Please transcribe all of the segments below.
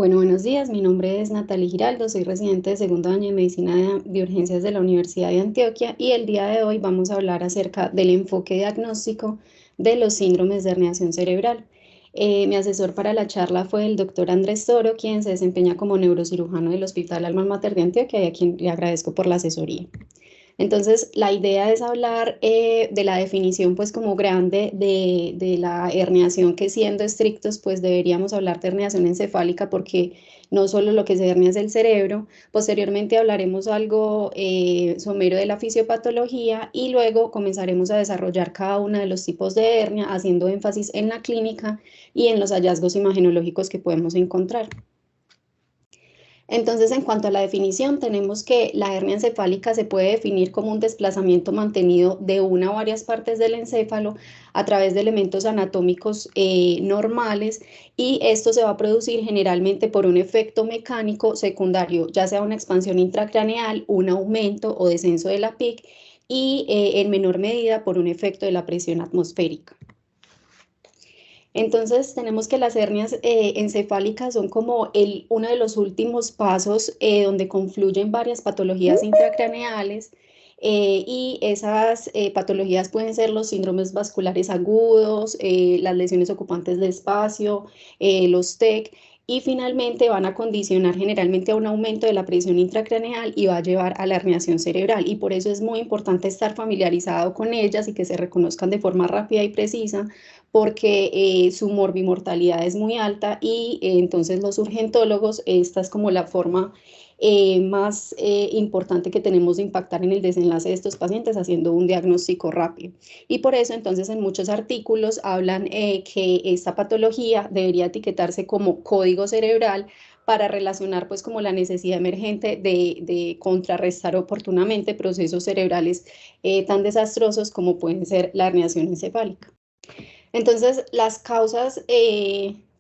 Bueno, buenos días. Mi nombre es Natalie Giraldo, soy residente de segundo año de Medicina de Urgencias de la Universidad de Antioquia y el día de hoy vamos a hablar acerca del enfoque diagnóstico de los síndromes de herniación cerebral. Mi asesor para la charla fue el doctor Andrés Toro, quien se desempeña como neurocirujano del Hospital Alma Mater de Antioquia y a quien le agradezco por la asesoría. Entonces, la idea es hablar de la definición, pues, como grande de la herniación, que siendo estrictos, pues deberíamos hablar de herniación encefálica porque no solo lo que se hernia es el cerebro, posteriormente hablaremos algo somero de la fisiopatología y luego comenzaremos a desarrollar cada uno de los tipos de hernia, haciendo énfasis en la clínica y en los hallazgos imagenológicos que podemos encontrar. Entonces, en cuanto a la definición, tenemos que la hernia encefálica se puede definir como un desplazamiento mantenido de una o varias partes del encéfalo a través de elementos anatómicos normales, y esto se va a producir generalmente por un efecto mecánico secundario, ya sea una expansión intracraneal, un aumento o descenso de la PIC y en menor medida por un efecto de la presión atmosférica. Entonces, tenemos que las hernias encefálicas son como uno de los últimos pasos donde confluyen varias patologías intracraneales, y esas patologías pueden ser los síndromes vasculares agudos, las lesiones ocupantes de espacio, los TEC, y finalmente van a condicionar generalmente a un aumento de la presión intracraneal y va a llevar a la herniación cerebral. Y por eso es muy importante estar familiarizado con ellas y que se reconozcan de forma rápida y precisa, porque su morbimortalidad es muy alta y entonces los urgentólogos, esta es como la forma más importante que tenemos de impactar en el desenlace de estos pacientes, haciendo un diagnóstico rápido. Y por eso entonces en muchos artículos hablan que esta patología debería etiquetarse como código cerebral para relacionar pues como la necesidad emergente de contrarrestar oportunamente procesos cerebrales tan desastrosos como pueden ser la herniación encefálica. Entonces, las causas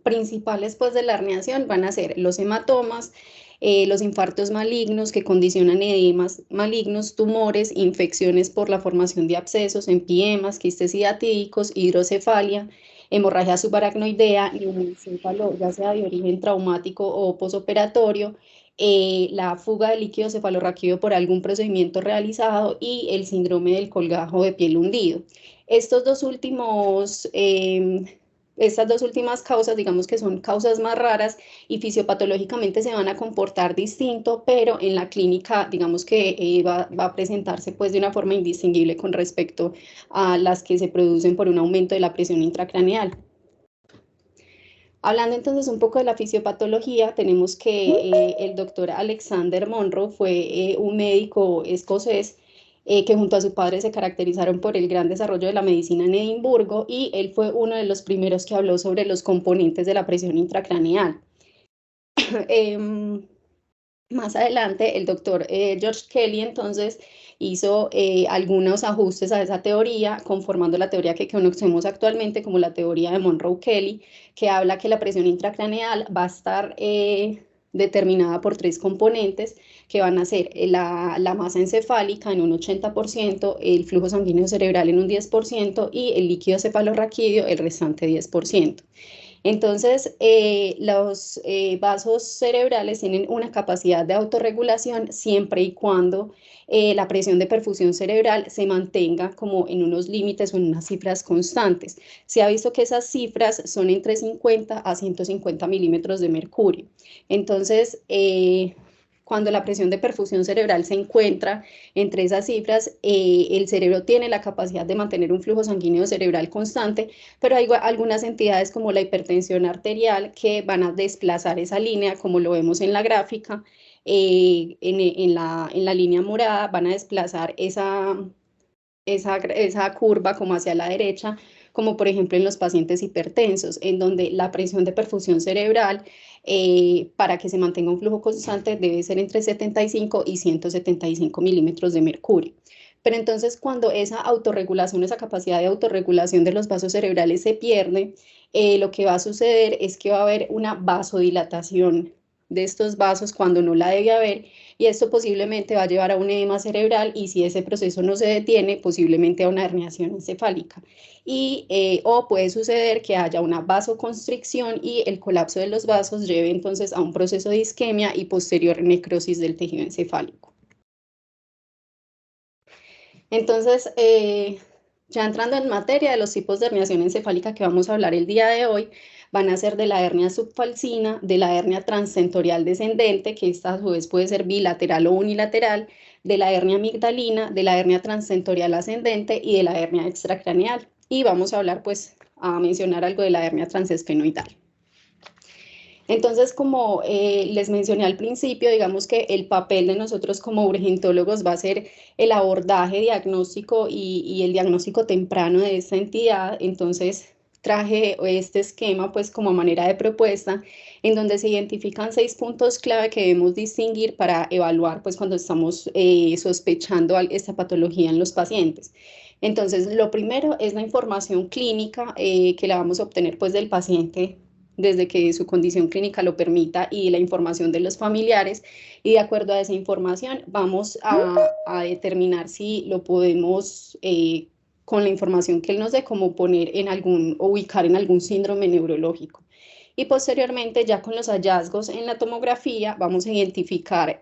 principales pues, de la herniación van a ser los hematomas, los infartos malignos que condicionan edemas malignos, tumores, infecciones por la formación de abscesos, empiemas, quistes hidatídicos, hidrocefalia, hemorragia subaracnoidea, neumoencéfalo, ya sea de origen traumático o posoperatorio, la fuga de líquido cefalorraquídeo por algún procedimiento realizado y el síndrome del colgajo de piel hundido. Estos dos últimos, estas dos últimas causas, digamos que son causas más raras y fisiopatológicamente se van a comportar distinto, pero en la clínica, digamos que va a presentarse pues de una forma indistinguible con respecto a las que se producen por un aumento de la presión intracraneal. Hablando entonces un poco de la fisiopatología, tenemos que el doctor Alexander Monro fue un médico escocés que junto a su padre se caracterizaron por el gran desarrollo de la medicina en Edimburgo, y él fue uno de los primeros que habló sobre los componentes de la presión intracraneal. Más adelante, el doctor George Kelly entonces hizo algunos ajustes a esa teoría, conformando la teoría que conocemos actualmente como la teoría de Monroe-Kelly, que habla que la presión intracraneal va a estar determinada por tres componentes que van a ser la masa encefálica en un 80%, el flujo sanguíneo cerebral en un 10% y el líquido cefalorraquídeo el restante 10%. Entonces, los vasos cerebrales tienen una capacidad de autorregulación siempre y cuando la presión de perfusión cerebral se mantenga como en unos límites o en unas cifras constantes. Se ha visto que esas cifras son entre 50 a 150 milímetros de mercurio. Entonces, cuando la presión de perfusión cerebral se encuentra entre esas cifras, el cerebro tiene la capacidad de mantener un flujo sanguíneo cerebral constante, pero hay algunas entidades como la hipertensión arterial que van a desplazar esa línea, como lo vemos en la gráfica, en la línea morada van a desplazar esa curva como hacia la derecha, como por ejemplo en los pacientes hipertensos, en donde la presión de perfusión cerebral para que se mantenga un flujo constante debe ser entre 75 y 175 milímetros de mercurio. Pero entonces cuando esa autorregulación, esa capacidad de autorregulación de los vasos cerebrales se pierde, lo que va a suceder es que va a haber una vasodilatación de estos vasos cuando no la debe haber, y esto posiblemente va a llevar a un edema cerebral, y si ese proceso no se detiene, posiblemente a una herniación encefálica. O puede suceder que haya una vasoconstricción y el colapso de los vasos lleve entonces a un proceso de isquemia y posterior necrosis del tejido encefálico. Entonces, ya entrando en materia de los tipos de herniación encefálica que vamos a hablar el día de hoy, van a ser de la hernia subfalcina, de la hernia transtentorial descendente, que esta a su vez puede ser bilateral o unilateral, de la hernia amigdalina, de la hernia transtentorial ascendente y de la hernia extracraneal. Y vamos a hablar, pues, a mencionar algo de la hernia transesfenoidal. Entonces, como les mencioné al principio, digamos que el papel de nosotros como urgentólogos va a ser el abordaje diagnóstico y el diagnóstico temprano de esta entidad. Entonces, traje este esquema pues como manera de propuesta, en donde se identifican 6 puntos clave que debemos distinguir para evaluar pues cuando estamos sospechando esta patología en los pacientes. Entonces, lo primero es la información clínica que la vamos a obtener pues del paciente desde que su condición clínica lo permita, y la información de los familiares, y de acuerdo a esa información vamos a determinar si lo podemos, con la información que él nos dé, como poner en ubicar en algún síndrome neurológico. Y posteriormente, ya con los hallazgos en la tomografía, vamos a identificar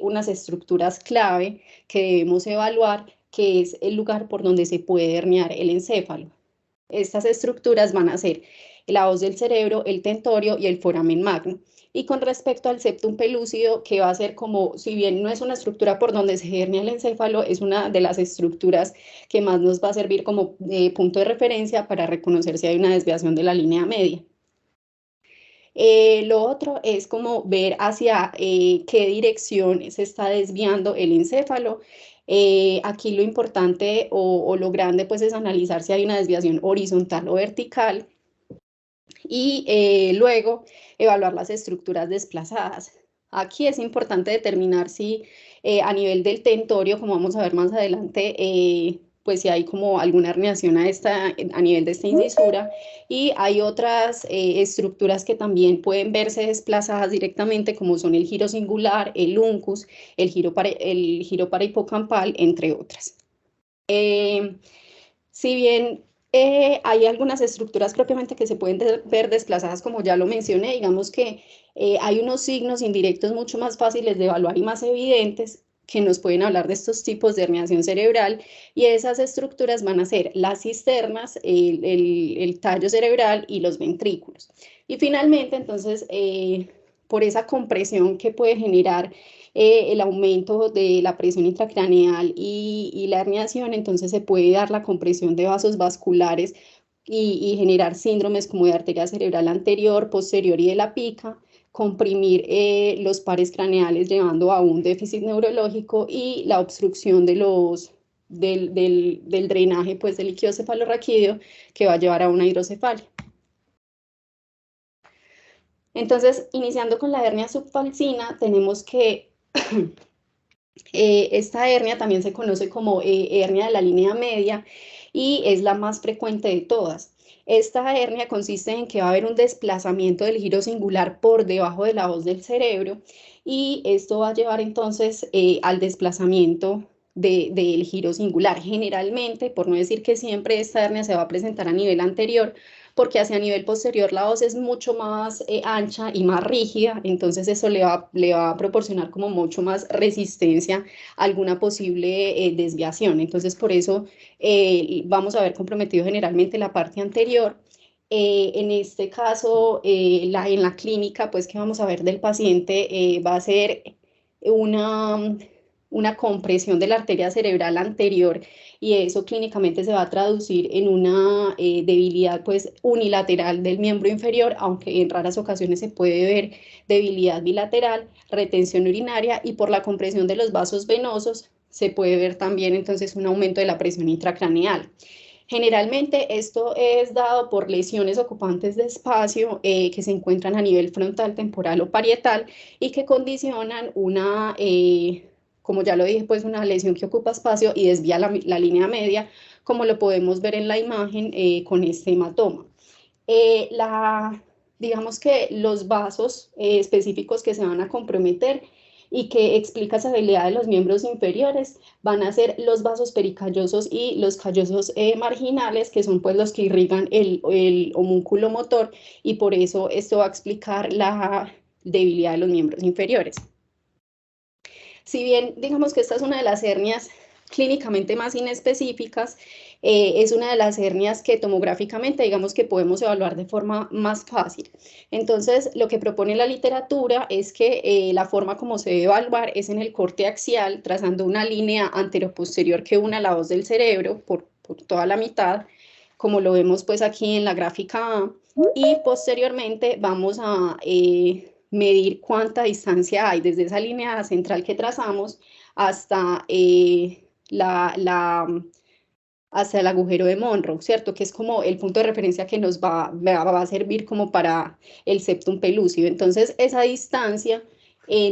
unas estructuras clave que debemos evaluar, que es el lugar por donde se puede herniar el encéfalo. Estas estructuras van a ser la hoz del cerebro, el tentorio y el foramen magno. Y con respecto al septum pelúcido, que va a ser como, si bien no es una estructura por donde se hernia el encéfalo, es una de las estructuras que más nos va a servir como punto de referencia para reconocer si hay una desviación de la línea media. Lo otro es como ver hacia qué dirección se está desviando el encéfalo. Aquí lo importante o lo grande pues es analizar si hay una desviación horizontal o vertical, y luego evaluar las estructuras desplazadas. Aquí es importante determinar si a nivel del tentorio, como vamos a ver más adelante, pues si hay como alguna herniación a nivel de esta incisura, y hay otras estructuras que también pueden verse desplazadas directamente, como son el giro singular, el uncus, el giro parahipocampal, entre otras. Si bien hay algunas estructuras propiamente que se pueden ver desplazadas, como ya lo mencioné, digamos que hay unos signos indirectos mucho más fáciles de evaluar y más evidentes que nos pueden hablar de estos tipos de herniación cerebral, y esas estructuras van a ser las cisternas, el tallo cerebral y los ventrículos. Y finalmente, entonces, por esa compresión que puede generar el aumento de la presión intracraneal y la herniación, entonces se puede dar la compresión de vasos vasculares y generar síndromes como de arteria cerebral anterior, posterior y de la pica, comprimir los pares craneales llevando a un déficit neurológico, y la obstrucción del drenaje pues, del líquido cefalorraquídeo, que va a llevar a una hidrocefalia. Entonces, iniciando con la hernia subfalcina, tenemos que esta hernia también se conoce como hernia de la línea media, y es la más frecuente de todas. Esta hernia consiste en que va a haber un desplazamiento del giro singular por debajo de la hoz del cerebro, y esto va a llevar entonces al desplazamiento del giro singular. Generalmente, por no decir que siempre, esta hernia se va a presentar a nivel anterior, porque hacia nivel posterior la hoz es mucho más ancha y más rígida, entonces eso le va a proporcionar como mucho más resistencia a alguna posible desviación. Entonces, por eso vamos a ver comprometido generalmente la parte anterior. En este caso, en la clínica, pues que vamos a ver del paciente, va a ser una compresión de la arteria cerebral anterior, y eso clínicamente se va a traducir en una debilidad pues unilateral del miembro inferior, aunque en raras ocasiones se puede ver debilidad bilateral, retención urinaria, y por la compresión de los vasos venosos se puede ver también entonces un aumento de la presión intracraneal. Generalmente esto es dado por lesiones ocupantes de espacio que se encuentran a nivel frontal, temporal o parietal, y que condicionan una, como ya lo dije, pues una lesión que ocupa espacio y desvía la línea media, como lo podemos ver en la imagen con este hematoma. digamos que los vasos específicos que se van a comprometer y que explica esa habilidad de los miembros inferiores van a ser los vasos pericallosos y los callosos marginales, que son pues los que irrigan el homúnculo motor, y por eso esto va a explicar la debilidad de los miembros inferiores. Si bien digamos que esta es una de las hernias clínicamente más inespecíficas, es una de las hernias que tomográficamente digamos que podemos evaluar de forma más fácil. Entonces, lo que propone la literatura es que la forma como se debe evaluar es en el corte axial, trazando una línea anteroposterior que una la voz del cerebro por toda la mitad, como lo vemos pues aquí en la gráfica A, y posteriormente vamos a medir cuánta distancia hay desde esa línea central que trazamos hasta hasta el agujero de Monro, ¿cierto? Que es como el punto de referencia que nos va a servir como para el septum pelúcido. Entonces, esa distancia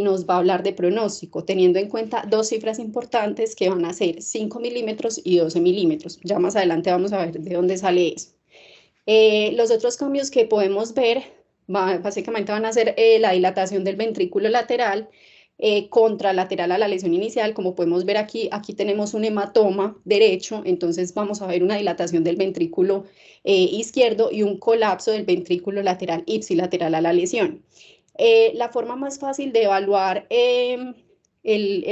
nos va a hablar de pronóstico, teniendo en cuenta dos cifras importantes que van a ser 5 milímetros y 12 milímetros. Ya más adelante vamos a ver de dónde sale eso. Los otros cambios que podemos ver básicamente van a ser la dilatación del ventrículo lateral, contralateral a la lesión inicial. Como podemos ver aquí, aquí tenemos un hematoma derecho, entonces vamos a ver una dilatación del ventrículo izquierdo y un colapso del ventrículo lateral ipsilateral a la lesión. La forma más fácil de evaluar el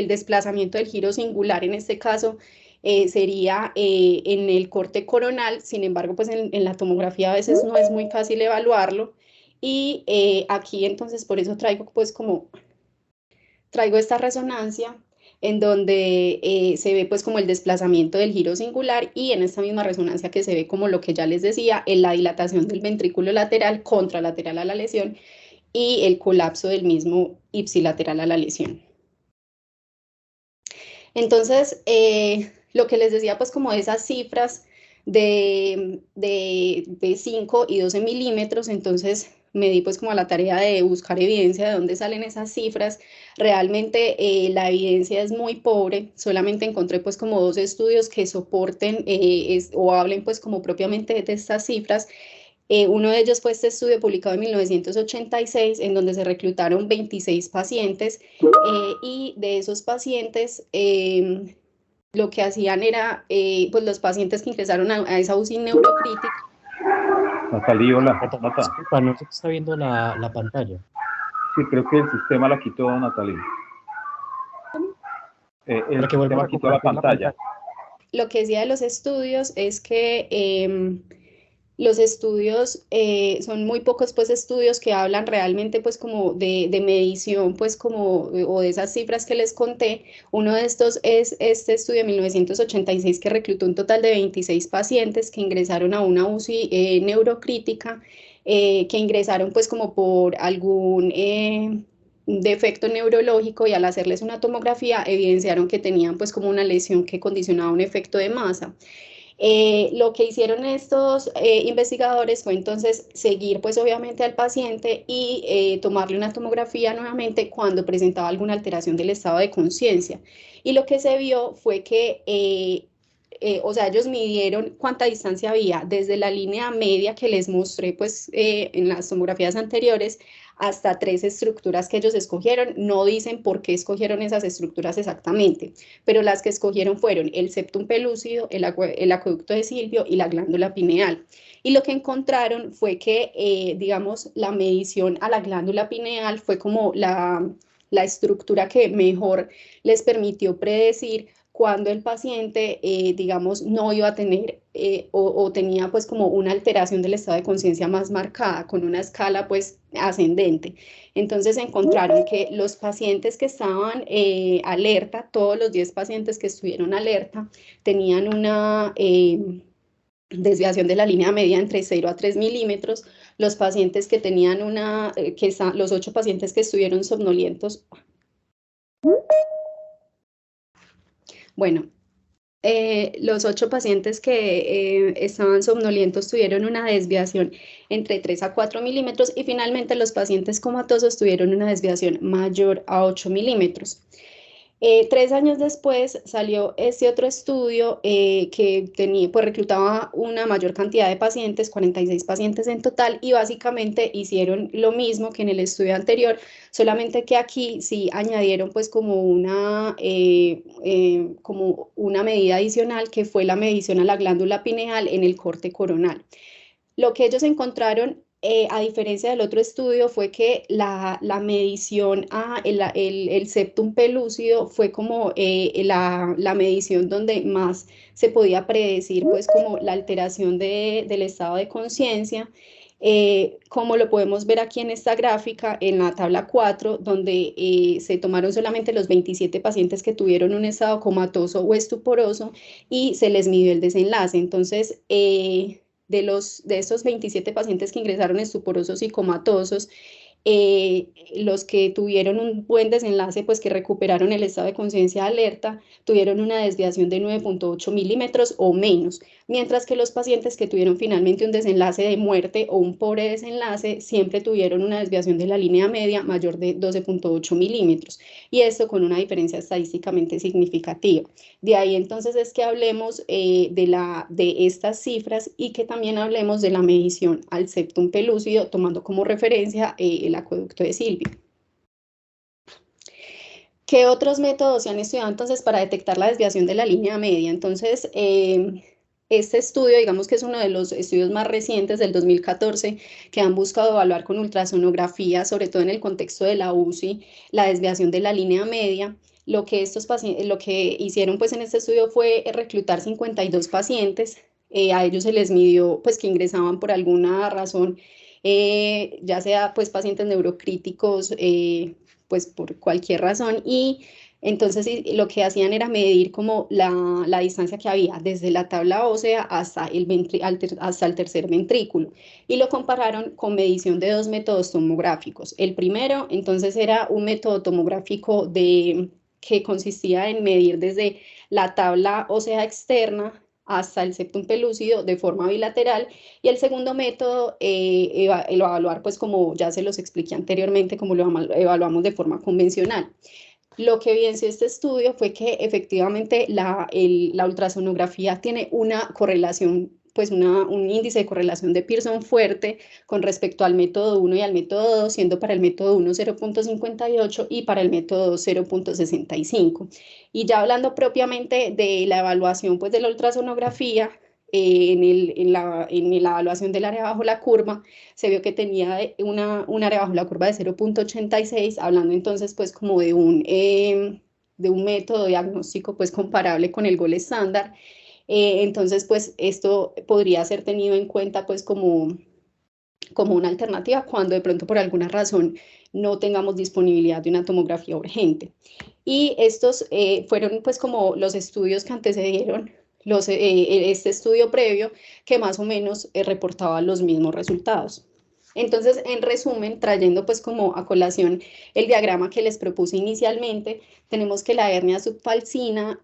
desplazamiento del giro singular en este caso sería en el corte coronal. Sin embargo, pues en la tomografía a veces no es muy fácil evaluarlo, y aquí entonces por eso traigo esta resonancia en donde se ve pues como el desplazamiento del giro singular, y en esta misma resonancia que se ve como lo que ya les decía, en la dilatación del ventrículo lateral contralateral a la lesión y el colapso del mismo ipsilateral a la lesión. Entonces, lo que les decía, pues como esas cifras de 5 y 12 milímetros, entonces me di pues como a la tarea de buscar evidencia de dónde salen esas cifras. Realmente la evidencia es muy pobre, solamente encontré pues como dos estudios que soporten o hablen pues como propiamente de estas cifras. Uno de ellos fue este estudio publicado en 1986, en donde se reclutaron 26 pacientes, y de esos pacientes lo que hacían era, pues los pacientes que ingresaron a esa UCI neurocrítica. Natalie, hola. Natalia, disculpa, no se está viendo la pantalla. Sí, creo que el sistema la quitó, Natalie. El sistema quitó la pantalla. Lo que decía de los estudios es que los estudios son muy pocos pues estudios que hablan realmente pues como de medición pues como o de esas cifras que les conté. Uno de estos es este estudio de 1986 que reclutó un total de 26 pacientes que ingresaron a una UCI neurocrítica, que ingresaron pues como por algún defecto neurológico, y al hacerles una tomografía evidenciaron que tenían pues como una lesión que condicionaba un efecto de masa. Lo que hicieron estos investigadores fue entonces seguir pues obviamente al paciente y tomarle una tomografía nuevamente cuando presentaba alguna alteración del estado de conciencia. Y lo que se vio fue que, o sea, ellos midieron cuánta distancia había desde la línea media que les mostré pues en las tomografías anteriores hasta tres estructuras que ellos escogieron. No dicen por qué escogieron esas estructuras exactamente, pero las que escogieron fueron el septum pelúcido, el acueducto de Silvio y la glándula pineal. Y lo que encontraron fue que, digamos, la medición a la glándula pineal fue como la estructura que mejor les permitió predecir cuando el paciente, digamos, no iba a tener o tenía pues como una alteración del estado de conciencia más marcada, con una escala pues ascendente. Entonces encontraron que los pacientes que estaban alerta, todos los 10 pacientes que estuvieron alerta, tenían una desviación de la línea media entre 0 a 3 milímetros. Los pacientes que tenían los 8 pacientes que estuvieron somnolientos, bueno, los 8 pacientes que estaban somnolientos tuvieron una desviación entre 3 a 4 milímetros, y finalmente los pacientes comatosos tuvieron una desviación mayor a 8 milímetros. 3 años después salió este otro estudio que tenía, pues reclutaba una mayor cantidad de pacientes, 46 pacientes en total, y básicamente hicieron lo mismo que en el estudio anterior, solamente que aquí sí añadieron pues como una medida adicional, que fue la medición a la glándula pineal en el corte coronal. Lo que ellos encontraron, a diferencia del otro estudio, fue que la medición el septum pelúcido fue como la medición donde más se podía predecir, pues como la alteración del estado de conciencia, como lo podemos ver aquí en esta gráfica, en la tabla 4, donde se tomaron solamente los 27 pacientes que tuvieron un estado comatoso o estuporoso y se les midió el desenlace. Entonces, de esos 27 pacientes que ingresaron estuporosos y comatosos, los que tuvieron un buen desenlace, pues que recuperaron el estado de conciencia alerta, tuvieron una desviación de 9.8 milímetros o menos, mientras que los pacientes que tuvieron finalmente un desenlace de muerte o un pobre desenlace siempre tuvieron una desviación de la línea media mayor de 12.8 milímetros, y esto con una diferencia estadísticamente significativa. De ahí entonces es que hablemos de estas cifras, y que también hablemos de la medición al septum pelúcido, tomando como referencia el acueducto de Silvia. ¿Qué otros métodos se han estudiado entonces para detectar la desviación de la línea media? Entonces, este estudio, digamos que es uno de los estudios más recientes del 2014, que han buscado evaluar con ultrasonografía, sobre todo en el contexto de la UCI, la desviación de la línea media. Lo que hicieron pues en este estudio fue reclutar 52 pacientes. A ellos se les midió pues que ingresaban por alguna razón, ya sea pues pacientes neurocríticos, pues por cualquier razón, y entonces lo que hacían era medir como la distancia que había desde la tabla ósea hasta el tercer ventrículo, y lo compararon con medición de 2 métodos tomográficos. El primero entonces era un método tomográfico que consistía en medir desde la tabla ósea externa hasta el septum pelúcido de forma bilateral, y el segundo método, evaluar, pues como ya se los expliqué anteriormente, como lo evaluamos de forma convencional. Lo que evidenció este estudio fue que efectivamente la ultrasonografía tiene una correlación, pues un índice de correlación de Pearson fuerte con respecto al método 1 y al método 2, siendo para el método 1 0.58 y para el método 2 0.65. Y ya hablando propiamente de la evaluación pues de la ultrasonografía, en la evaluación del área bajo la curva, se vio que tenía un área bajo la curva de 0.86, hablando entonces pues como de un método diagnóstico pues comparable con el gold estándar. Entonces pues esto podría ser tenido en cuenta pues como una alternativa cuando de pronto por alguna razón no tengamos disponibilidad de una tomografía urgente. Y estos fueron pues como los estudios que antecedieron este estudio previo, que más o menos reportaba los mismos resultados. Entonces, en resumen, trayendo pues como a colación el diagrama que les propuse inicialmente, tenemos que la hernia subfalcina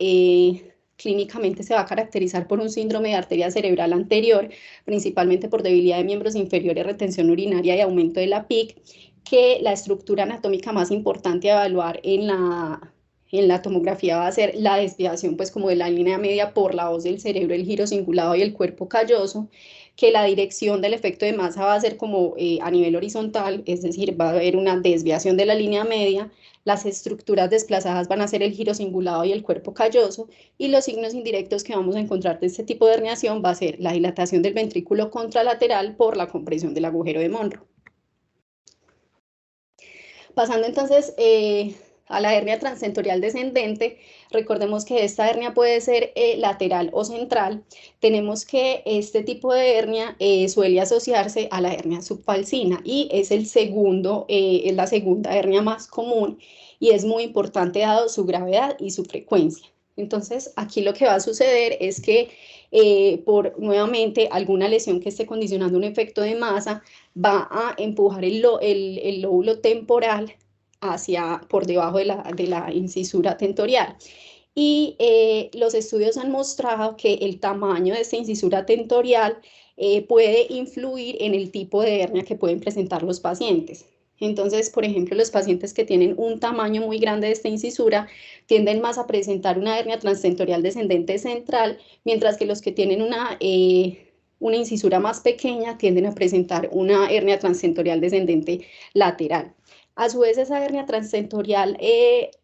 clínicamente se va a caracterizar por un síndrome de arteria cerebral anterior, principalmente por debilidad de miembros inferiores, retención urinaria y aumento de la PIC, que la estructura anatómica más importante a evaluar en la tomografía va a ser la desviación pues como de la línea media por la hoz del cerebro, el giro cingulado y el cuerpo calloso, que la dirección del efecto de masa va a ser como a nivel horizontal, es decir, va a haber una desviación de la línea media, las estructuras desplazadas van a ser el giro cingulado y el cuerpo calloso, y los signos indirectos que vamos a encontrar de este tipo de herniación va a ser la dilatación del ventrículo contralateral por la compresión del agujero de Monro. Pasando entonces a la hernia transtentorial descendente, recordemos que esta hernia puede ser lateral o central. Tenemos que este tipo de hernia suele asociarse a la hernia subfalcina, y es la segunda hernia más común, y es muy importante dado su gravedad y su frecuencia. Entonces, aquí lo que va a suceder es que por nuevamente alguna lesión que esté condicionando un efecto de masa, va a empujar el lóbulo temporal por debajo de la incisura tentorial. Y los estudios han mostrado que el tamaño de esta incisura tentorial puede influir en el tipo de hernia que pueden presentar los pacientes. Entonces, por ejemplo, los pacientes que tienen un tamaño muy grande de esta incisura tienden más a presentar una hernia transtentorial descendente central, mientras que los que tienen una incisura más pequeña tienden a presentar una hernia transtentorial descendente lateral. A su vez, esa hernia transtentorial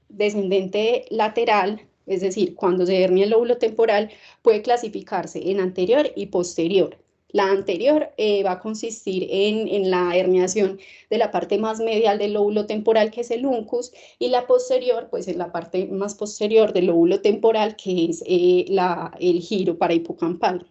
descendente lateral, es decir, cuando se hernia el lóbulo temporal, puede clasificarse en anterior y posterior. La anterior va a consistir en la herniación de la parte más medial del lóbulo temporal, que es el uncus, y la posterior, pues en la parte más posterior del lóbulo temporal, que es el giro parahipocampal.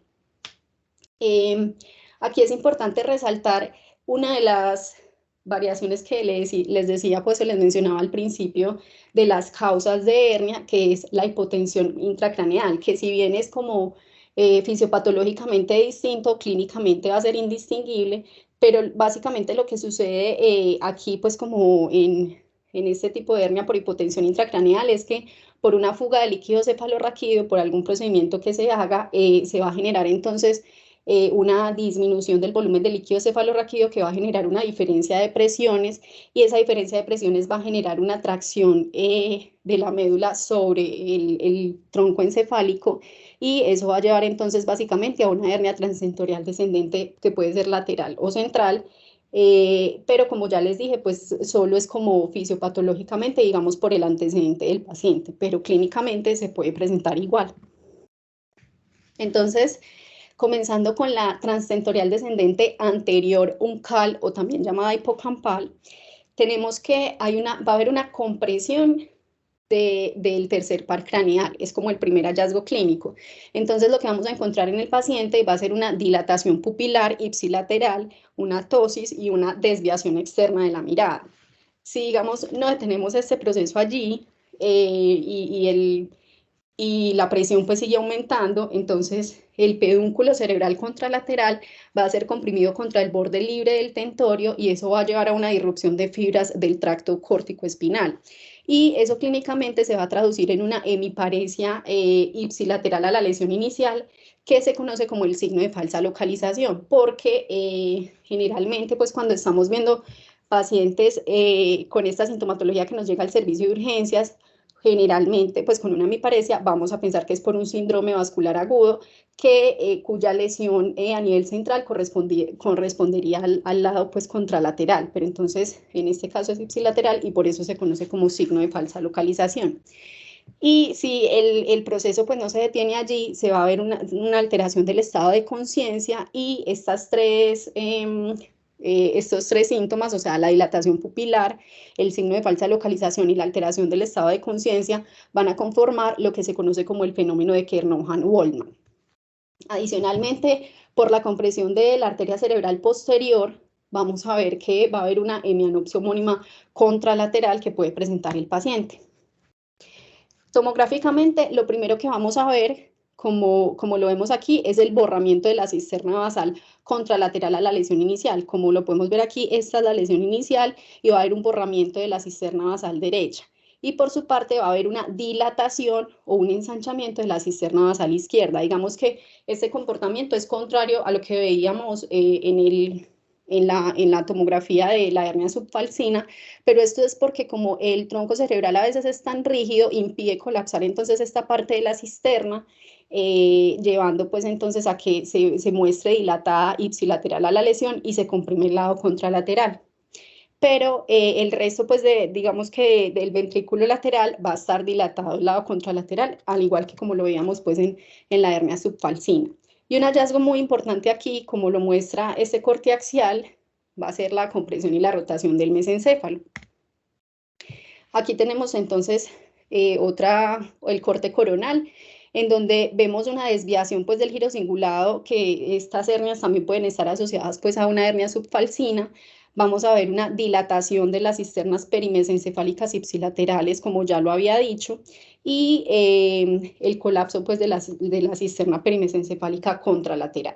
Aquí es importante resaltar una de las variaciones que les decía, pues se les mencionaba al principio, de las causas de hernia, que es la hipotensión intracraneal, que si bien es como fisiopatológicamente distinto, clínicamente va a ser indistinguible, pero básicamente lo que sucede aquí, pues como en este tipo de hernia por hipotensión intracraneal, es que por una fuga de líquido cefalorraquídeo, por algún procedimiento que se haga, se va a generar entonces una disminución del volumen de líquido cefalorraquídeo que va a generar una diferencia de presiones, y esa diferencia de presiones va a generar una tracción de la médula sobre el tronco encefálico, y eso va a llevar entonces básicamente a una hernia transtentorial descendente que puede ser lateral o central, pero como ya les dije, pues solo es como fisiopatológicamente, digamos, por el antecedente del paciente, pero clínicamente se puede presentar igual. Entonces, comenzando con la transtentorial descendente anterior uncal o también llamada hipocampal, tenemos que va a haber una compresión del tercer par craneal, es como el primer hallazgo clínico. Entonces lo que vamos a encontrar en el paciente va a ser una dilatación pupilar ipsilateral, una ptosis y una desviación externa de la mirada. Si digamos no detenemos este proceso allí y la presión pues sigue aumentando, entonces el pedúnculo cerebral contralateral va a ser comprimido contra el borde libre del tentorio, y eso va a llevar a una disrupción de fibras del tracto córtico-espinal. Y eso clínicamente se va a traducir en una hemiparesia ipsilateral a la lesión inicial, que se conoce como el signo de falsa localización, porque generalmente pues cuando estamos viendo pacientes con esta sintomatología que nos llega al servicio de urgencias, generalmente, pues con una hemiparesia, vamos a pensar que es por un síndrome vascular agudo, cuya lesión a nivel central correspondería al lado pues contralateral, pero entonces en este caso es ipsilateral y por eso se conoce como signo de falsa localización. Y si el proceso pues no se detiene allí, se va a ver una alteración del estado de conciencia, y estos tres síntomas, o sea, la dilatación pupilar, el signo de falsa localización y la alteración del estado de conciencia, van a conformar lo que se conoce como el fenómeno de Kernohan-Waldman. Adicionalmente, por la compresión de la arteria cerebral posterior, vamos a ver que va a haber una hemianopsia homónima contralateral que puede presentar el paciente. Tomográficamente, lo primero que vamos a ver, como lo vemos aquí, es el borramiento de la cisterna basal contralateral a la lesión inicial. Como lo podemos ver aquí, esta es la lesión inicial y va a haber un borramiento de la cisterna basal derecha. Y por su parte va a haber una dilatación o un ensanchamiento de la cisterna basal izquierda. Digamos que este comportamiento es contrario a lo que veíamos en la tomografía de la hernia subfalcina, pero esto es porque como el tronco cerebral a veces es tan rígido, impide colapsar entonces esta parte de la cisterna, llevando pues entonces a que se muestre dilatada ipsilateral a la lesión y se comprime el lado contralateral. Pero el resto pues digamos que del ventrículo lateral va a estar dilatado el lado contralateral, al igual que como lo veíamos pues en la hernia subfalcina. Y un hallazgo muy importante aquí, como lo muestra este corte axial, va a ser la compresión y la rotación del mesencéfalo. Aquí tenemos entonces el corte coronal, en donde vemos una desviación pues del giro cingulado, que estas hernias también pueden estar asociadas pues a una hernia subfalcina. Vamos a ver una dilatación de las cisternas perimesencefálicas ipsilaterales, como ya lo había dicho, y el colapso pues de la cisterna perimesencefálica contralateral.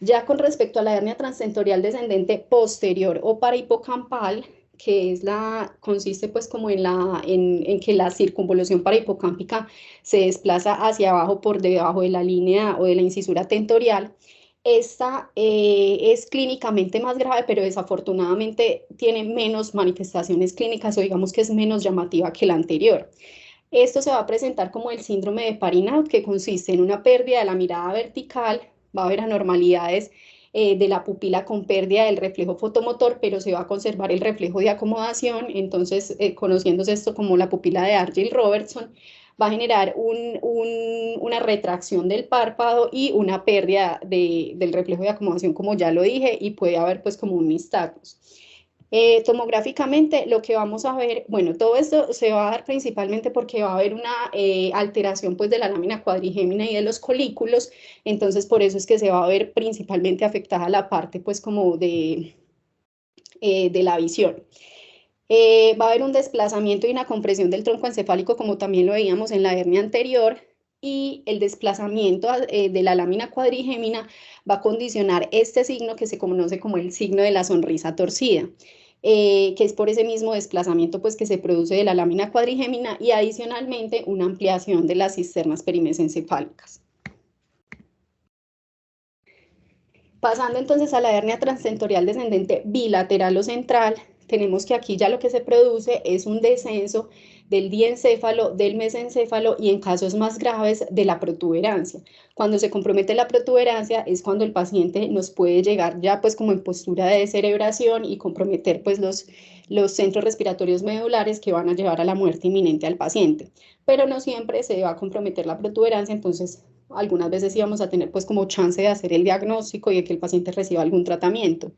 Ya con respecto a la hernia transtentorial descendente posterior o parahipocampal, que consiste pues como en que la circunvolución parahipocámpica se desplaza hacia abajo por debajo de la línea o de la incisura tentorial, Esta es clínicamente más grave, pero desafortunadamente tiene menos manifestaciones clínicas o digamos que es menos llamativa que la anterior. Esto se va a presentar como el síndrome de Parinaud, que consiste en una pérdida de la mirada vertical, va a haber anormalidades de la pupila con pérdida del reflejo fotomotor, pero se va a conservar el reflejo de acomodación, entonces conociéndose esto como la pupila de Argyll-Robertson, va a generar una retracción del párpado y una pérdida del reflejo de acomodación, como ya lo dije, y puede haber pues como un nistagmus. Tomográficamente lo que vamos a ver, bueno, todo esto se va a dar principalmente porque va a haber una alteración pues de la lámina cuadrigémina y de los colículos, entonces por eso es que se va a ver principalmente afectada la parte pues como de la visión. Va a haber un desplazamiento y una compresión del tronco encefálico como también lo veíamos en la hernia anterior, y el desplazamiento de la lámina cuadrigémina va a condicionar este signo que se conoce como el signo de la sonrisa torcida. Que es por ese mismo desplazamiento pues, que se produce de la lámina cuadrigémina y adicionalmente una ampliación de las cisternas perimesencefálicas. Pasando entonces a la hernia transtentorial descendente bilateral o central, tenemos que aquí ya lo que se produce es un descenso del diencéfalo, del mesencéfalo y en casos más graves de la protuberancia. Cuando se compromete la protuberancia es cuando el paciente nos puede llegar ya pues como en postura de descerebración y comprometer pues los centros respiratorios medulares que van a llevar a la muerte inminente al paciente. Pero no siempre se va a comprometer la protuberancia, entonces algunas veces íbamos a tener pues como chance de hacer el diagnóstico y de que el paciente reciba algún tratamiento.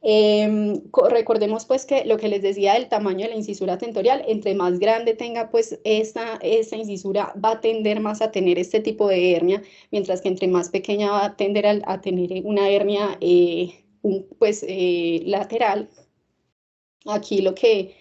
Recordemos pues que lo que les decía del tamaño de la incisura tentorial, entre más grande tenga pues esta incisura va a tender más a tener este tipo de hernia, mientras que entre más pequeña va a tender a tener una hernia lateral. Aquí lo que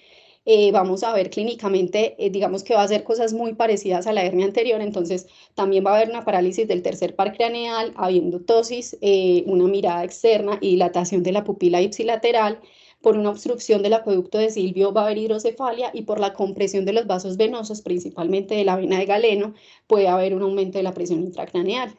vamos a ver clínicamente, digamos que va a hacer cosas muy parecidas a la hernia anterior, entonces también va a haber una parálisis del tercer par craneal, habiendo ptosis, una mirada externa y dilatación de la pupila ipsilateral. Por una obstrucción del acueducto de Silvio va a haber hidrocefalia y por la compresión de los vasos venosos, principalmente de la vena de Galeno, puede haber un aumento de la presión intracraneal.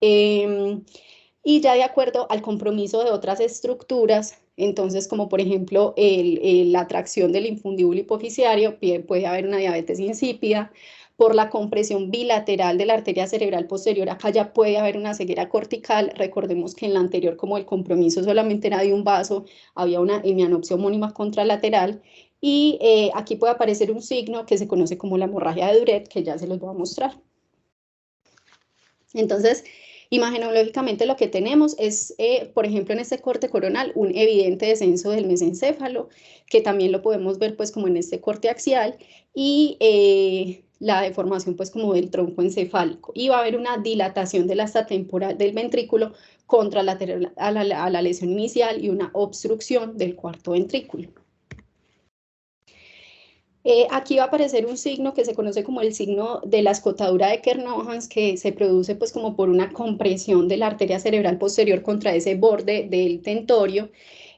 Y ya de acuerdo al compromiso de otras estructuras, entonces como por ejemplo la atracción del infundíbulo hipofisiario, puede haber una diabetes insípida, por la compresión bilateral de la arteria cerebral posterior, acá ya puede haber una ceguera cortical. Recordemos que en la anterior, como el compromiso solamente era de un vaso, había una hemianopsia homónima contralateral, y aquí puede aparecer un signo que se conoce como la hemorragia de Duret, que ya se los voy a mostrar. Entonces, imagenológicamente lo que tenemos es, por ejemplo, en este corte coronal, un evidente descenso del mesencéfalo, que también lo podemos ver pues como en este corte axial, y la deformación pues como del tronco encefálico. Y va a haber una dilatación de la asta temporal del ventrículo contralateral a la lesión inicial y una obstrucción del cuarto ventrículo. Aquí va a aparecer un signo que se conoce como el signo de la escotadura de Kernohans, que se produce pues como por una compresión de la arteria cerebral posterior contra ese borde del tentorio.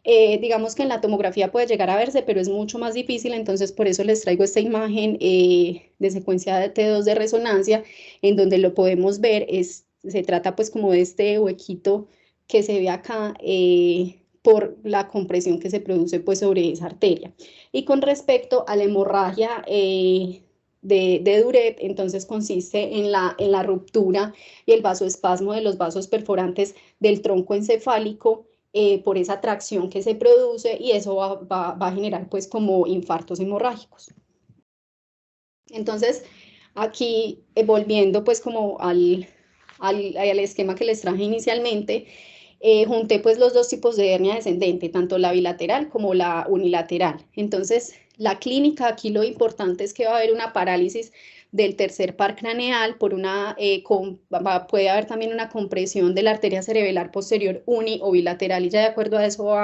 Digamos que en la tomografía puede llegar a verse, pero es mucho más difícil, entonces por eso les traigo esta imagen de secuencia de T2 de resonancia, en donde lo podemos ver. Se trata pues como de este huequito que se ve acá, por la compresión que se produce pues sobre esa arteria. Y con respecto a la hemorragia de Duret, entonces consiste en la ruptura y el vasoespasmo de los vasos perforantes del tronco encefálico por esa tracción que se produce, y eso va a generar pues como infartos hemorrágicos. Entonces aquí volviendo pues como al esquema que les traje inicialmente, junté pues los dos tipos de hernia descendente, tanto la bilateral como la unilateral. Entonces, la clínica, aquí lo importante es que va a haber una parálisis del tercer par craneal, puede haber también una compresión de la arteria cerebral posterior uni o bilateral, y ya de acuerdo a eso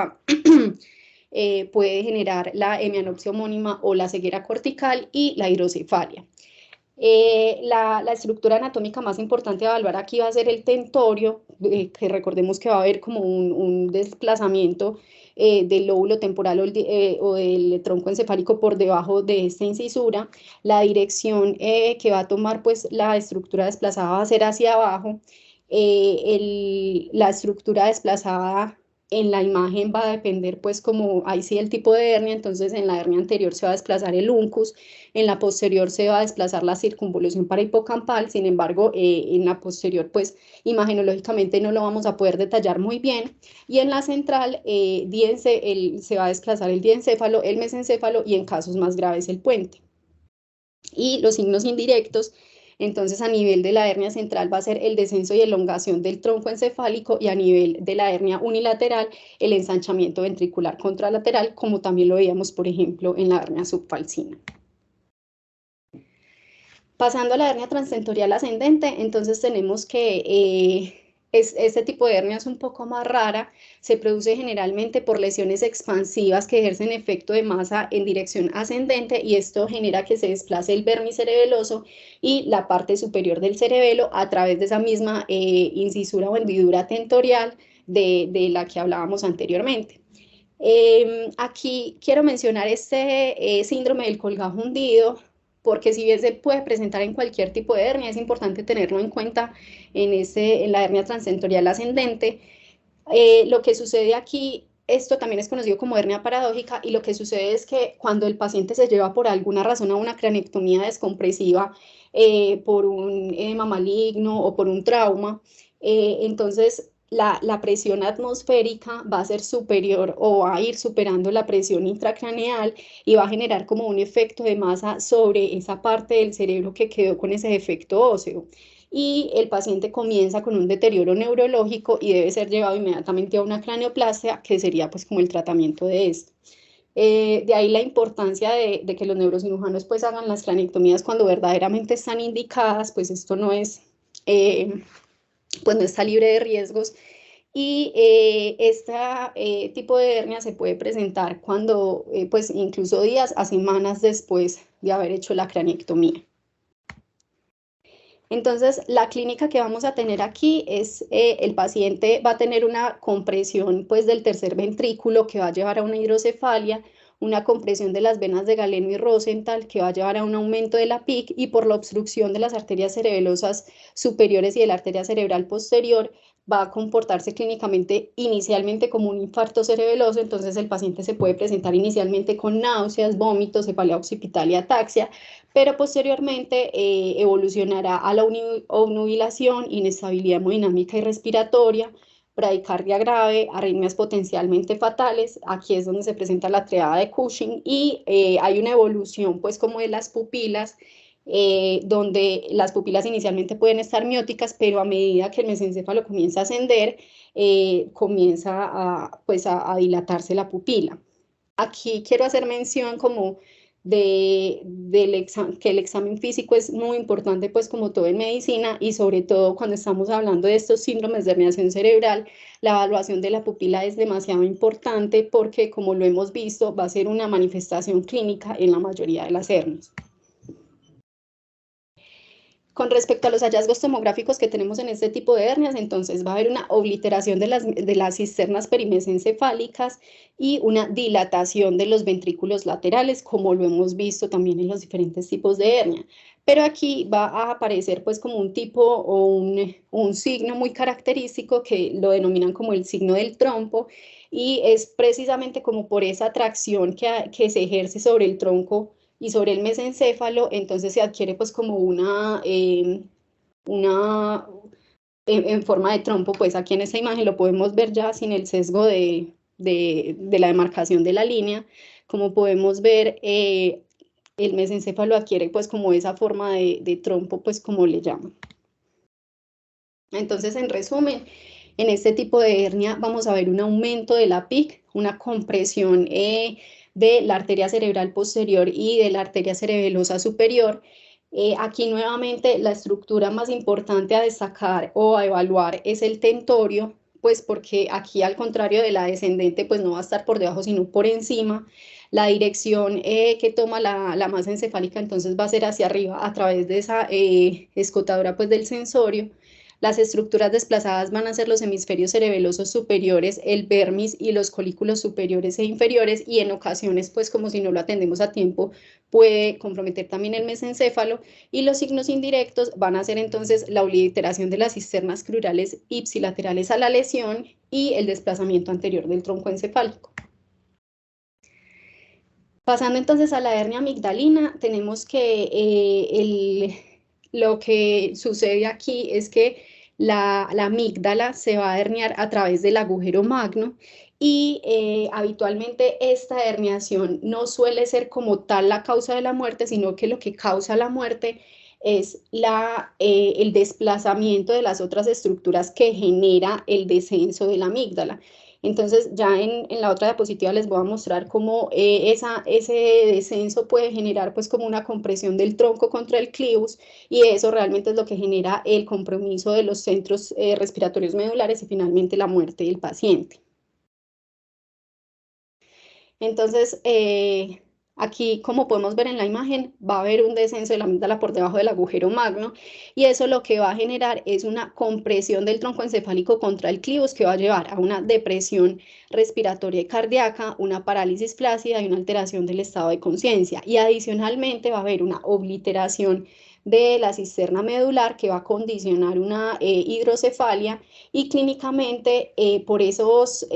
puede generar la hemianopsia homónima o la ceguera cortical y la hidrocefalia. La estructura anatómica más importante a evaluar aquí va a ser el tentorio, que recordemos que va a haber como un desplazamiento del lóbulo temporal o del tronco encefálico por debajo de esta incisura. La dirección que va a tomar pues la estructura desplazada va a ser hacia abajo, la estructura desplazada en la imagen va a depender, pues, como ahí sí el tipo de hernia. Entonces en la hernia anterior se va a desplazar el uncus, en la posterior se va a desplazar la circunvolución parahipocampal. Sin embargo, en la posterior, pues, imagenológicamente no lo vamos a poder detallar muy bien. Y en la central se va a desplazar el diencéfalo, el mesencéfalo y en casos más graves el puente. Y los signos indirectos, entonces a nivel de la hernia central va a ser el descenso y elongación del tronco encefálico, y a nivel de la hernia unilateral el ensanchamiento ventricular contralateral, como también lo veíamos, por ejemplo, en la hernia subfalcina. Pasando a la hernia transtentorial ascendente, entonces tenemos que este tipo de hernia es un poco más rara, se produce generalmente por lesiones expansivas que ejercen efecto de masa en dirección ascendente, y esto genera que se desplace el vermis cerebeloso y la parte superior del cerebelo a través de esa misma incisura o hendidura tentorial de la que hablábamos anteriormente. Aquí quiero mencionar este síndrome del colgajo hundido, porque si bien se puede presentar en cualquier tipo de hernia, es importante tenerlo en cuenta en la hernia transtentorial ascendente. Lo que sucede aquí, esto también es conocido como hernia paradójica, y lo que sucede es que cuando el paciente se lleva por alguna razón a una cranectomía descompresiva, por un edema maligno o por un trauma, entonces la presión atmosférica va a ser superior o va a ir superando la presión intracraneal, y va a generar como un efecto de masa sobre esa parte del cerebro que quedó con ese defecto óseo. Y el paciente comienza con un deterioro neurológico y debe ser llevado inmediatamente a una craneoplastia, que sería pues como el tratamiento de esto. De ahí la importancia de que los neurocirujanos pues hagan las cranectomías cuando verdaderamente están indicadas, pues esto no es, pues no está libre de riesgos. Y este tipo de hernia se puede presentar cuando, pues incluso días a semanas después de haber hecho la cranectomía. Entonces, la clínica que vamos a tener aquí es, el paciente va a tener una compresión pues del tercer ventrículo, que va a llevar a una hidrocefalia, una compresión de las venas de Galeno y Rosenthal, que va a llevar a un aumento de la PIC, y por la obstrucción de las arterias cerebelosas superiores y de la arteria cerebral posterior, va a comportarse clínicamente inicialmente como un infarto cerebeloso. Entonces el paciente se puede presentar inicialmente con náuseas, vómitos, cefalea occipital y ataxia, pero posteriormente evolucionará a la obnubilación, inestabilidad hemodinámica y respiratoria, bradicardia grave, arritmias potencialmente fatales. Aquí es donde se presenta la triada de Cushing, y hay una evolución pues como de las pupilas, donde las pupilas inicialmente pueden estar mióticas, pero a medida que el mesencéfalo comienza a ascender, comienza pues a dilatarse la pupila. Aquí quiero hacer mención como que el examen físico es muy importante, pues como todo en medicina, y sobre todo cuando estamos hablando de estos síndromes de herniación cerebral, la evaluación de la pupila es demasiado importante, porque como lo hemos visto, va a ser una manifestación clínica en la mayoría de las hernias. Con respecto a los hallazgos tomográficos que tenemos en este tipo de hernias, entonces va a haber una obliteración de las cisternas perimesencefálicas y una dilatación de los ventrículos laterales, como lo hemos visto también en los diferentes tipos de hernia. Pero aquí va a aparecer pues como un tipo o un signo muy característico, que lo denominan como el signo del trompo, y es precisamente como por esa tracción que se ejerce sobre el tronco y sobre el mesencéfalo. Entonces se adquiere pues como en forma de trompo. Pues aquí en esta imagen lo podemos ver ya sin el sesgo de la demarcación de la línea. Como podemos ver, el mesencéfalo adquiere pues como esa forma de trompo, pues como le llaman. Entonces, en resumen, en este tipo de hernia vamos a ver un aumento de la PIC, una compresión de la arteria cerebral posterior y de la arteria cerebelosa superior. Aquí nuevamente la estructura más importante a destacar o a evaluar es el tentorio, pues porque aquí, al contrario de la descendente, pues no va a estar por debajo sino por encima. La dirección que toma la masa encefálica entonces va a ser hacia arriba a través de esa escotadura pues del sensorio. Las estructuras desplazadas van a ser los hemisferios cerebelosos superiores, el vermis y los colículos superiores e inferiores, y en ocasiones, pues como si no lo atendemos a tiempo, puede comprometer también el mesencéfalo, y los signos indirectos van a ser entonces la obliteración de las cisternas crurales ipsilaterales a la lesión y el desplazamiento anterior del tronco encefálico. Pasando entonces a la hernia amigdalina, tenemos que lo que sucede aquí es que la amígdala se va a herniar a través del agujero magno, y habitualmente esta herniación no suele ser como tal la causa de la muerte, sino que lo que causa la muerte es el desplazamiento de las otras estructuras que genera el descenso de la amígdala. Entonces, ya en la otra diapositiva les voy a mostrar cómo ese descenso puede generar pues como una compresión del tronco contra el clivus, y eso realmente es lo que genera el compromiso de los centros respiratorios medulares y finalmente la muerte del paciente. Entonces, aquí, como podemos ver en la imagen, va a haber un descenso de la amígdala por debajo del agujero magno, y eso lo que va a generar es una compresión del tronco encefálico contra el clivus, que va a llevar a una depresión respiratoria y cardíaca, una parálisis flácida y una alteración del estado de conciencia. Y adicionalmente va a haber una obliteración de la cisterna medular, que va a condicionar una hidrocefalia, y clínicamente por esos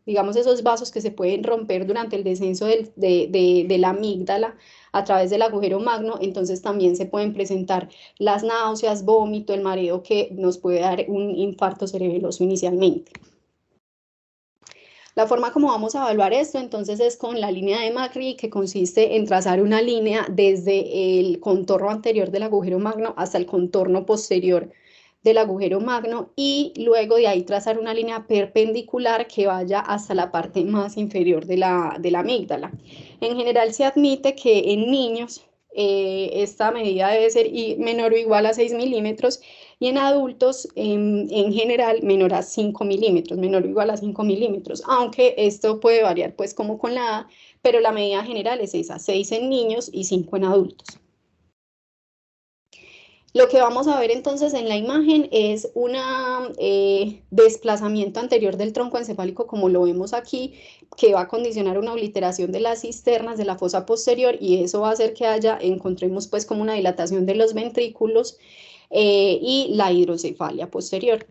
digamos, esos vasos que se pueden romper durante el descenso de la amígdala a través del agujero magno, entonces también se pueden presentar las náuseas, vómito, el mareo, que nos puede dar un infarto cerebeloso inicialmente. La forma como vamos a evaluar esto entonces es con la línea de Macri, que consiste en trazar una línea desde el contorno anterior del agujero magno hasta el contorno posterior del agujero magno, y luego de ahí trazar una línea perpendicular que vaya hasta la parte más inferior de la amígdala. En general se admite que en niños esta medida debe ser menor o igual a 6 milímetros, y en adultos en general menor a 5 milímetros, menor o igual a 5 milímetros, aunque esto puede variar pues como con la edad, pero la medida general es esa, 6 en niños y 5 en adultos. Lo que vamos a ver entonces en la imagen es un desplazamiento anterior del tronco encefálico, como lo vemos aquí, que va a condicionar una obliteración de las cisternas de la fosa posterior, y eso va a hacer que encontremos pues como una dilatación de los ventrículos y la hidrocefalia posterior.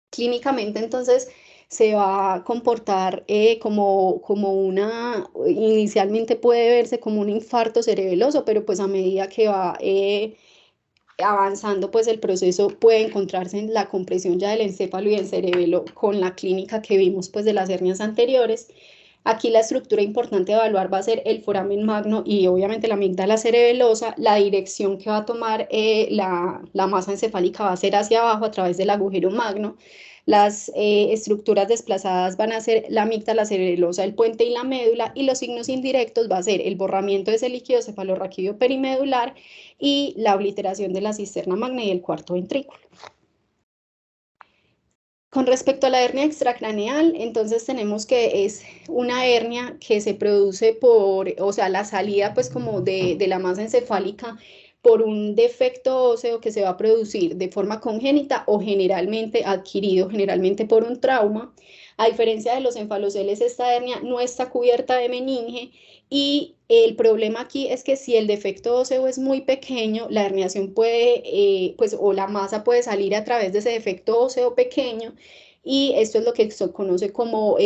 Clínicamente entonces se va a comportar inicialmente puede verse como un infarto cerebeloso, pero pues a medida que va avanzando pues el proceso, puede encontrarse en la compresión ya del encéfalo y del cerebelo con la clínica que vimos pues de las hernias anteriores. Aquí la estructura importante a evaluar va a ser el foramen magno y obviamente la amígdala cerebelosa. La dirección que va a tomar la masa encefálica va a ser hacia abajo a través del agujero magno. Las estructuras desplazadas van a ser la amígdala cerebelosa, el puente y la médula, y los signos indirectos va a ser el borramiento de ese líquido cefalorraquídeo perimedular y la obliteración de la cisterna magna y el cuarto ventrículo. Con respecto a la hernia extracraneal, entonces tenemos que es una hernia que se produce o sea, la salida pues como de la masa encefálica por un defecto óseo que se va a producir de forma congénita o generalmente adquirido, generalmente por un trauma. A diferencia de los encefaloceles, esta hernia no está cubierta de meninge, y el problema aquí es que si el defecto óseo es muy pequeño, la herniación puede, o la masa puede salir a través de ese defecto óseo pequeño, y esto es lo que se conoce como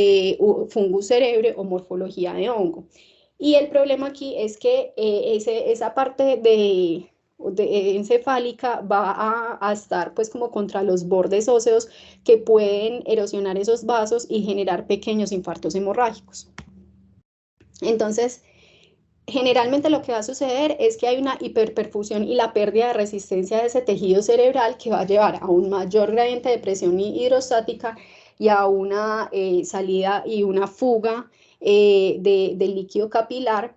fungus cerebri o morfología de hongo. Y el problema aquí es que esa parte encefálica va a estar pues como contra los bordes óseos, que pueden erosionar esos vasos y generar pequeños infartos hemorrágicos. Entonces, generalmente lo que va a suceder es que hay una hiperperfusión y la pérdida de resistencia de ese tejido cerebral, que va a llevar a un mayor gradiente de presión hidrostática y a una salida y una fuga del líquido capilar.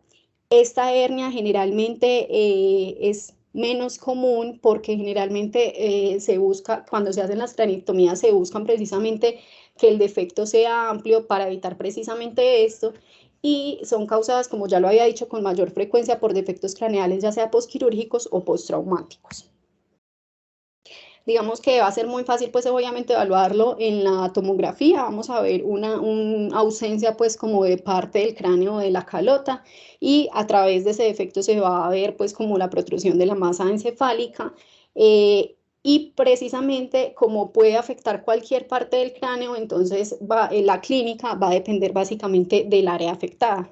Esta hernia generalmente es menos común porque generalmente se busca, cuando se hacen las craniectomías, se buscan precisamente que el defecto sea amplio para evitar precisamente esto, y son causadas, como ya lo había dicho, con mayor frecuencia por defectos craneales, ya sea postquirúrgicos o postraumáticos. Digamos que va a ser muy fácil, pues obviamente evaluarlo en la tomografía. Vamos a ver una ausencia, pues como de parte del cráneo de la calota, y a través de ese defecto se va a ver, pues como la protrusión de la masa encefálica. Y precisamente como puede afectar cualquier parte del cráneo, entonces la clínica va a depender básicamente del área afectada.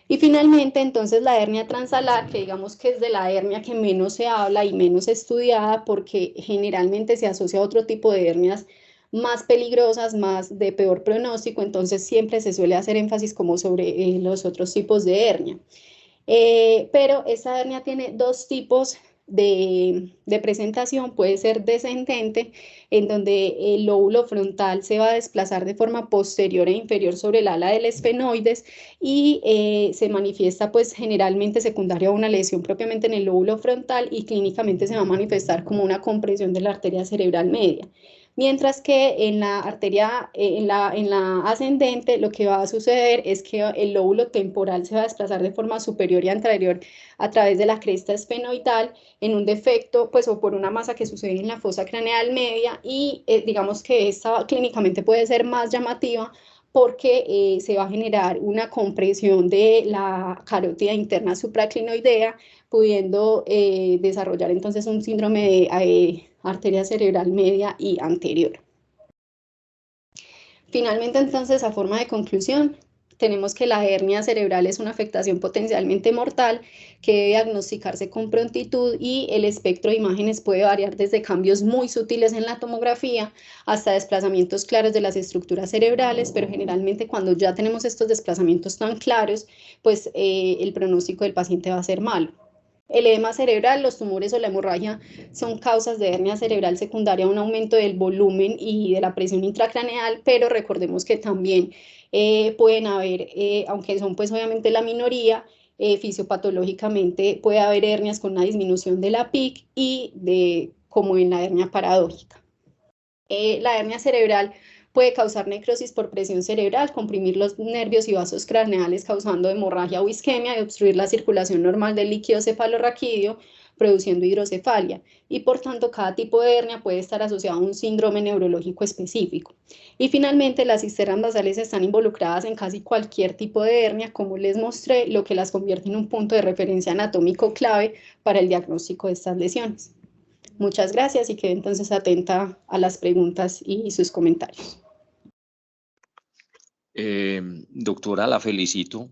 Y finalmente, entonces, la hernia transalar, que digamos que es de la hernia que menos se habla y menos estudiada, porque generalmente se asocia a otro tipo de hernias más peligrosas, más de peor pronóstico, entonces siempre se suele hacer énfasis como sobre los otros tipos de hernia. Pero esta hernia tiene dos tipos de presentación. Puede ser descendente, en donde el lóbulo frontal se va a desplazar de forma posterior e inferior sobre el ala del esfenoides, y se manifiesta pues generalmente secundaria a una lesión propiamente en el lóbulo frontal, y clínicamente se va a manifestar como una compresión de la arteria cerebral media. Mientras que en la arteria, en la ascendente, lo que va a suceder es que el lóbulo temporal se va a desplazar de forma superior y anterior a través de la cresta esfenoidal, en un defecto, pues, o por una masa que sucede en la fosa craneal media, y digamos que esta clínicamente puede ser más llamativa porque se va a generar una compresión de la carótida interna supraclinoidea, pudiendo desarrollar entonces un síndrome de arteria cerebral media y anterior. Finalmente, entonces, a forma de conclusión, tenemos que la hernia cerebral es una afectación potencialmente mortal que debe diagnosticarse con prontitud, y el espectro de imágenes puede variar desde cambios muy sutiles en la tomografía hasta desplazamientos claros de las estructuras cerebrales, pero generalmente cuando ya tenemos estos desplazamientos tan claros, pues el pronóstico del paciente va a ser malo. El edema cerebral, los tumores o la hemorragia son causas de hernia cerebral secundaria a un aumento del volumen y de la presión intracraneal, pero recordemos que también pueden haber, aunque son pues obviamente la minoría, fisiopatológicamente puede haber hernias con una disminución de la PIC como en la hernia paradójica. La hernia cerebral puede causar necrosis por presión cerebral, comprimir los nervios y vasos craneales, causando hemorragia o isquemia, y obstruir la circulación normal del líquido cefalorraquídeo, produciendo hidrocefalia. Y por tanto, cada tipo de hernia puede estar asociado a un síndrome neurológico específico. Y finalmente, las cisternas basales están involucradas en casi cualquier tipo de hernia, como les mostré, lo que las convierte en un punto de referencia anatómico clave para el diagnóstico de estas lesiones. Muchas gracias, y quedo entonces atenta a las preguntas y sus comentarios. Doctora, la felicito.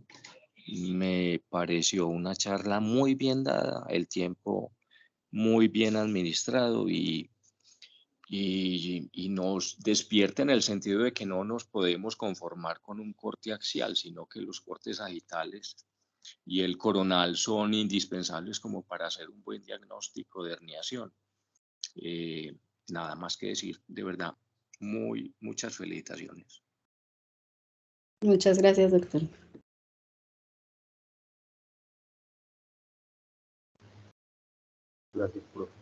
Me pareció una charla muy bien dada, el tiempo muy bien administrado, y nos despierta en el sentido de que no nos podemos conformar con un corte axial, sino que los cortes sagitales y el coronal son indispensables como para hacer un buen diagnóstico de herniación. Nada más que decir, de verdad, muchas felicitaciones. Muchas gracias, doctor. Gracias, profe.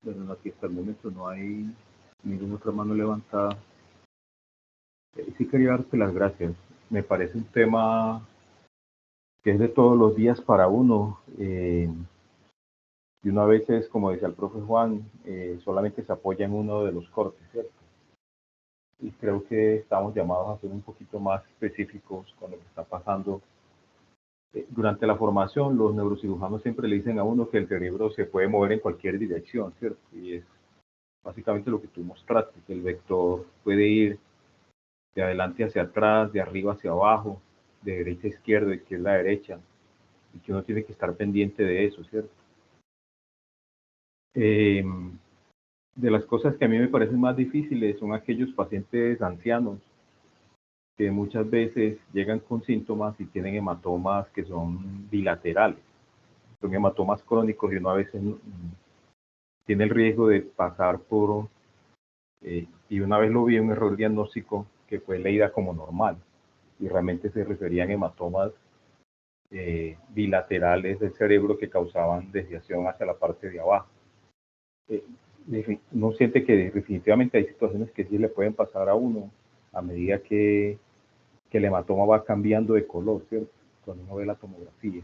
Bueno, aquí hasta el momento no hay ninguna otra mano levantada. Sí quería darte las gracias. Me parece un tema que es de todos los días para uno. Y uno a veces, como decía el profe Juan, solamente se apoya en uno de los cortes, ¿cierto? Y creo que estamos llamados a ser un poquito más específicos con lo que está pasando. Durante la formación, los neurocirujanos siempre le dicen a uno que el cerebro se puede mover en cualquier dirección, ¿cierto? Y es básicamente lo que tú mostraste, que el vector puede ir de adelante hacia atrás, de arriba hacia abajo, de derecha a izquierda, de izquierda a derecha, y que uno tiene que estar pendiente de eso, ¿cierto? De las cosas que a mí me parecen más difíciles son aquellos pacientes ancianos que muchas veces llegan con síntomas y tienen hematomas que son bilaterales, son hematomas crónicos, y uno a veces tiene el riesgo de pasar por, y una vez lo vi, un error diagnóstico que fue leída como normal, y realmente se referían a hematomas bilaterales del cerebro que causaban desviación hacia la parte de abajo. Uno siente que definitivamente hay situaciones que sí le pueden pasar a uno a medida que el hematoma va cambiando de color, ¿cierto? Cuando uno ve la tomografía.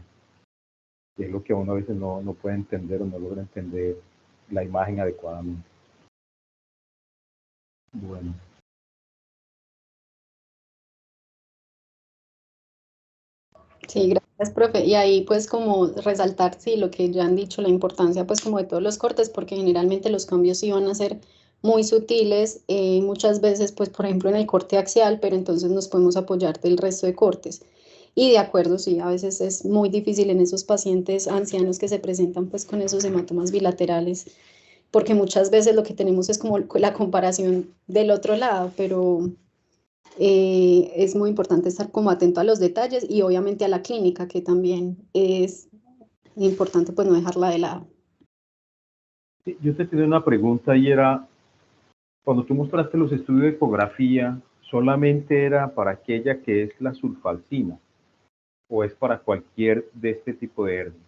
que es lo que uno a veces no puede entender o no logra entender la imagen adecuadamente. Bueno. Sí, gracias, profe. Y ahí pues como resaltar, sí, lo que ya han dicho, la importancia pues como de todos los cortes, porque generalmente los cambios sí van a ser muy sutiles, muchas veces pues por ejemplo en el corte axial, pero entonces nos podemos apoyar del resto de cortes. Y de acuerdo, sí, a veces es muy difícil en esos pacientes ancianos que se presentan pues con esos hematomas bilaterales, porque muchas veces lo que tenemos es como la comparación del otro lado, pero es muy importante estar como atento a los detalles y obviamente a la clínica, que también es importante pues no dejarla de lado. Sí, yo te tenía una pregunta y era, cuando tú mostraste los estudios de ecografía, ¿solamente era para aquella que es la sulfalcina o es para cualquier de este tipo de hernia?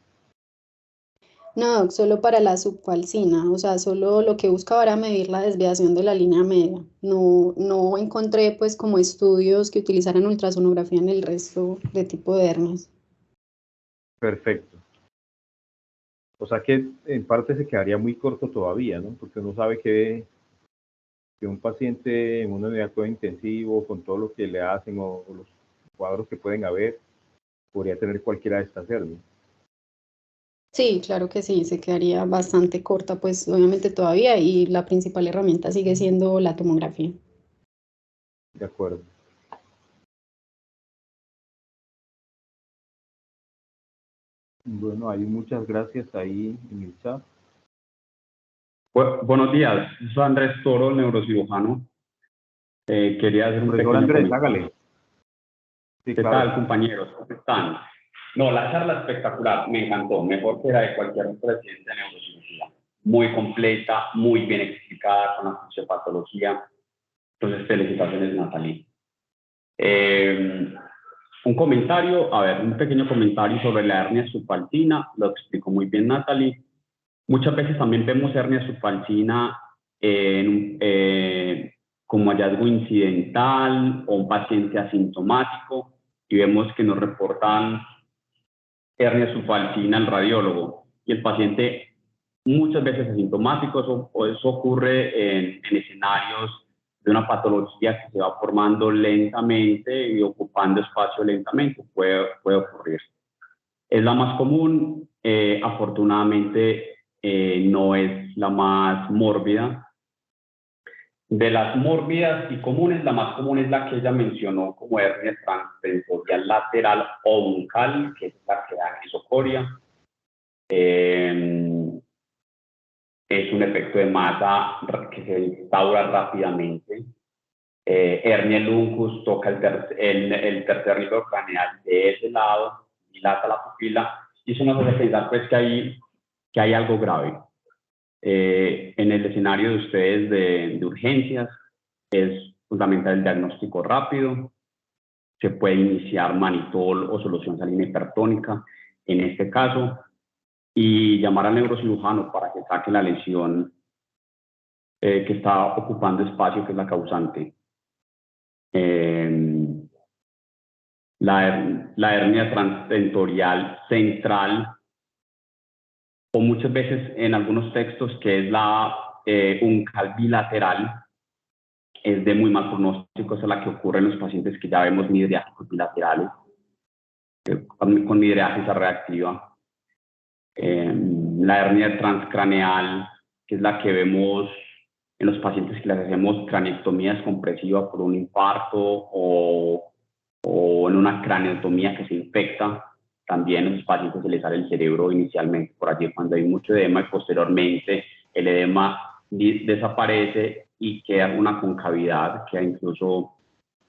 No, solo para la subfalcina, o sea, solo lo que buscaba era medir la desviación de la línea media. No encontré pues como estudios que utilizaran ultrasonografía en el resto de tipo de hernias. Perfecto. O sea que en parte se quedaría muy corto todavía, ¿no? Porque uno sabe que un paciente en una unidad de cuidado intensivo, con todo lo que le hacen o los cuadros que pueden haber, podría tener cualquiera de estas hernias. Sí, claro que sí, se quedaría bastante corta pues obviamente todavía y la principal herramienta sigue siendo la tomografía. De acuerdo. Bueno, hay muchas gracias ahí en el chat. Buenos días, soy Andrés Toro, el neurocirujano. Quería hacer un Profesor pequeño Andrés, comentario. hágale. Sí, ¿Qué claro. tal, compañeros? ¿Cómo están? No, la charla espectacular, me encantó, mejor que la de cualquier presidente de neurocirugía. Muy completa, muy bien explicada con la fisiopatología. Entonces, felicitaciones, Natalie. Un comentario, a ver, un pequeño comentario sobre la hernia subfalcina, lo explicó muy bien Natalie. Muchas veces también vemos hernia subfalcina como hallazgo incidental o un paciente asintomático y vemos que nos reportan hernia subfalcina al radiólogo y el paciente muchas veces asintomático, o eso ocurre en escenarios de una patología que se va formando lentamente y ocupando espacio lentamente, puede ocurrir. Es la más común, afortunadamente no es la más mórbida. De las mórbidas y comunes, la más común es la que ella mencionó como hernia transtensorial lateral o bucal, que es la que da crisocoria. Es un efecto de masa que se instaura rápidamente. Hernia lucus toca el tercer nivel craneal de ese lado, dilata la pupila y eso nos hace pensar pues, que hay algo grave. En el escenario de ustedes de urgencias es fundamental el diagnóstico rápido. Se puede iniciar manitol o solución salina hipertónica en este caso y llamar al neurocirujano para que saque la lesión que está ocupando espacio, que es la causante. La hernia transtentorial central, o muchas veces en algunos textos que es la uncal bilateral, es de muy mal pronóstico, es la que ocurre en los pacientes que ya vemos midriáticos bilaterales, con midriasis reactiva. La hernia transcraneal, que es la que vemos en los pacientes que les hacemos craneectomías compresivas por un infarto o en una craneotomía que se infecta. También en los pacientes se les sale el cerebro inicialmente por allí cuando hay mucho edema y posteriormente el edema desaparece y queda una concavidad que ha incluso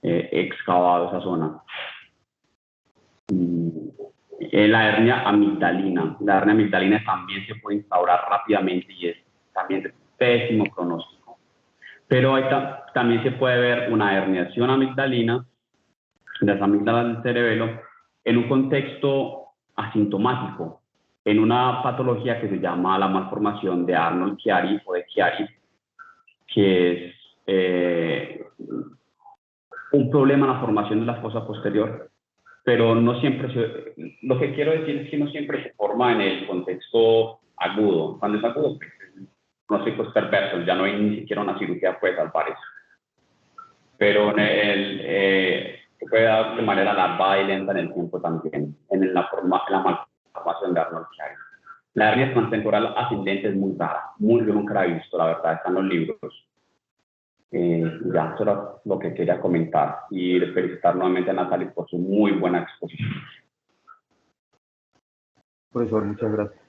excavado esa zona. La hernia amigdalina. La hernia amigdalina también se puede instaurar rápidamente y es también de pésimo pronóstico. Pero también se puede ver una herniación amigdalina de las amígdalas del cerebelo en un contexto asintomático, en una patología que se llama la malformación de Arnold-Chiari o de Chiari, que es un problema en la formación de la fosa posterior pero no siempre lo que quiero decir es que no siempre se forma en el contexto agudo. Cuando es agudo, pues, pronósticos perversos, ya no hay ni siquiera una cirugía puede salvar eso. Pero se puede dar de manera larvada y lenta en el tiempo también, en la malformación de Arnold Chiari. La hernia transtemporal ascendente es muy rara, yo nunca la he visto, la verdad, está en los libros. Ya, eso era lo que quería comentar y felicitar nuevamente a Natalie por su muy buena exposición. Profesor, muchas gracias.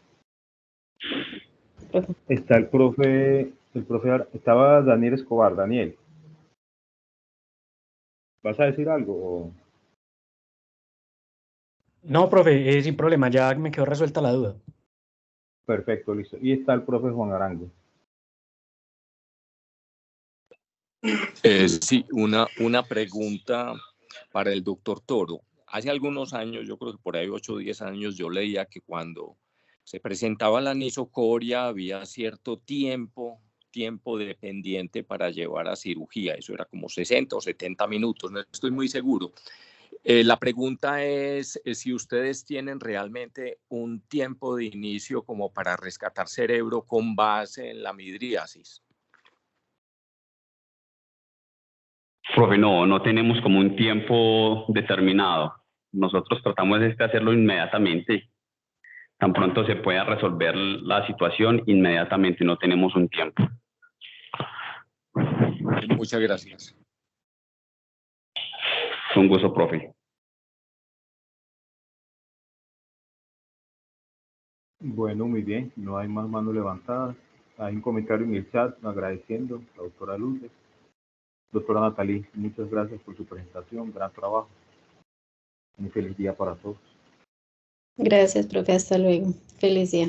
Está el profe, estaba Daniel Escobar. Daniel, ¿vas a decir algo? No, profe, sin problema, ya me quedó resuelta la duda. Perfecto, listo. Y está el profe Juan Arango. Sí, una pregunta para el doctor Toro. Hace algunos años, yo creo que por ahí 8 o 10 años, yo leía que cuando se presentaba la anisocoria había cierto tiempo dependiente para llevar a cirugía. Eso era como 60 o 70 minutos, no estoy muy seguro. La pregunta es si ustedes tienen realmente un tiempo de inicio como para rescatar cerebro con base en la midriasis. Profe, no tenemos como un tiempo determinado. Nosotros tratamos de hacerlo inmediatamente. Tan pronto se pueda resolver la situación, inmediatamente, no tenemos un tiempo. Muchas gracias. Un gusto, profe. Bueno, muy bien. No hay más manos levantadas. Hay un comentario en el chat agradeciendo a la doctora Luces. Doctora Natalie, muchas gracias por su presentación. Gran trabajo. Un feliz día para todos. Gracias, profe. Hasta luego. Feliz día.